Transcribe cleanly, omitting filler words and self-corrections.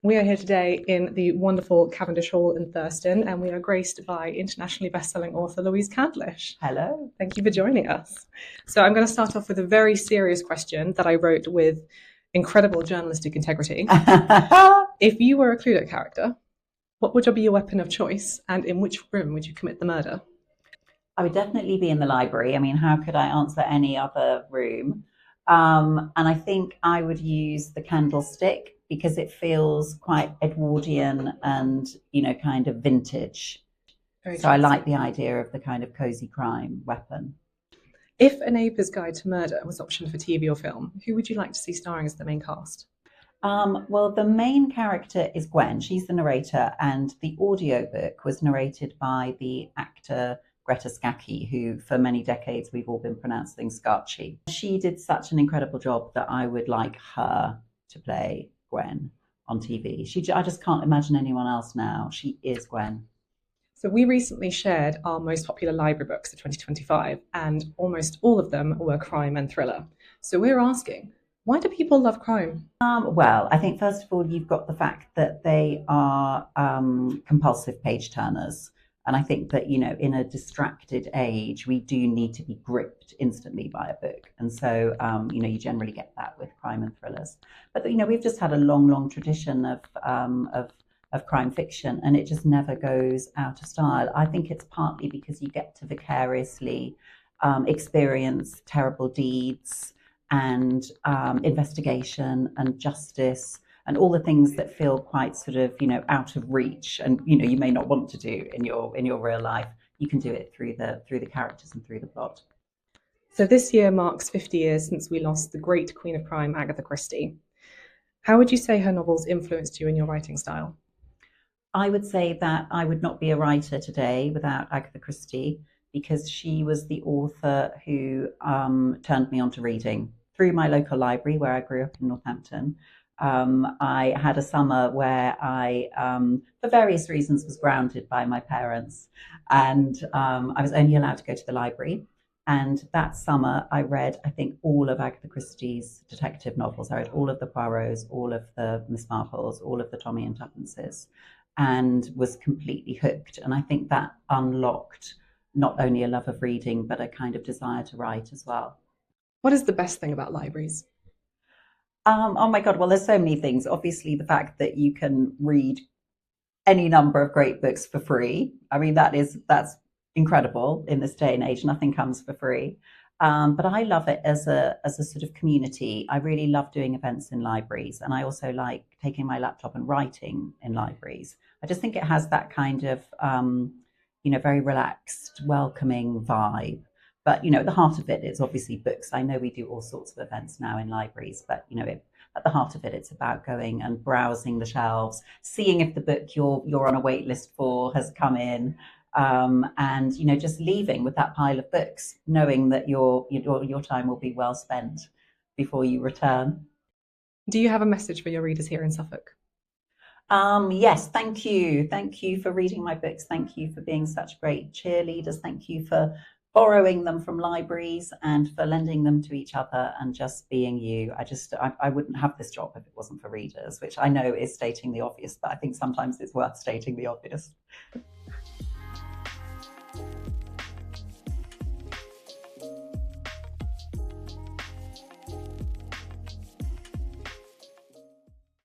We are here today in the wonderful Cavendish Hall in Thurston, and we are graced by internationally bestselling author Louise Candlish. Hello. Thank you for joining us. So I'm going to start off with a very serious question that I wrote with incredible journalistic integrity. If you were a Cluedo character, what would be your weapon of choice, and in which room would you commit the murder? I would definitely be in the library. I mean, how could I answer any other room? And I think I would use the candlestick because it feels quite Edwardian and, kind of vintage. Very So I cheesy. like the idea of the kind of cozy crime weapon. If A Neighbour's Guide to Murder was optioned for TV or film, who would you like to see starring as the main cast? Well, the main character is Gwen. She's the narrator, and the audiobook was narrated by the actor Greta Scacchi, who for many decades we've all been pronouncing Scacchi. She did such an incredible job that I would like her to play Gwen on TV. I just can't imagine anyone else now. She is Gwen. So we recently shared our most popular library books of 2025, and almost all of them were crime and thriller. So we're asking, why do people love crime? Well, I think first of all, you've got the fact that they are compulsive page turners. And I think that, in a distracted age, we do need to be gripped instantly by a book. And so, you generally get that with crime and thrillers. But, we've just had a long, long tradition of crime fiction, and it just never goes out of style. I think it's partly because you get to vicariously experience terrible deeds and investigation and justice and all the things that feel quite sort of out of reach and you may not want to do in your real life. You can do it through the characters and through the plot. So this year marks 50 years since we lost the great queen of crime, Agatha Christie. How would you say her novels influenced you in your writing style? I would say that I would not be a writer today without Agatha Christie, because she was the author who turned me on to reading through my local library where I grew up in Northampton. I had a summer where I, for various reasons, was grounded by my parents, and I was only allowed to go to the library. And that summer, I read, I think, all of Agatha Christie's detective novels. I read all of the Poirots, all of the Miss Marples, all of the Tommy and Tuppences, and was completely hooked. And I think that unlocked not only a love of reading, but a kind of desire to write as well. What is the best thing about libraries? Oh my God, well, there's so many things. Obviously, the fact that you can read any number of great books for free. I mean, that's incredible in this day and age. Nothing comes for free. But I love it as a sort of community. I really love doing events in libraries, and I also like taking my laptop and writing in libraries. I just think it has that kind of very relaxed, welcoming vibe. But at the heart of it is obviously books. I know we do all sorts of events now in libraries, but at the heart of it, it's about going and browsing the shelves, seeing if the book you're on a wait list for has come in, and just leaving with that pile of books, knowing that your time will be well spent before you return. Do you have a message for your readers here in Suffolk? Yes, thank you. Thank you for reading my books. Thank you for being such great cheerleaders. Thank you for borrowing them from libraries and for lending them to each other and just being you. I wouldn't have this job if it wasn't for readers, which I know is stating the obvious, but I think sometimes it's worth stating the obvious.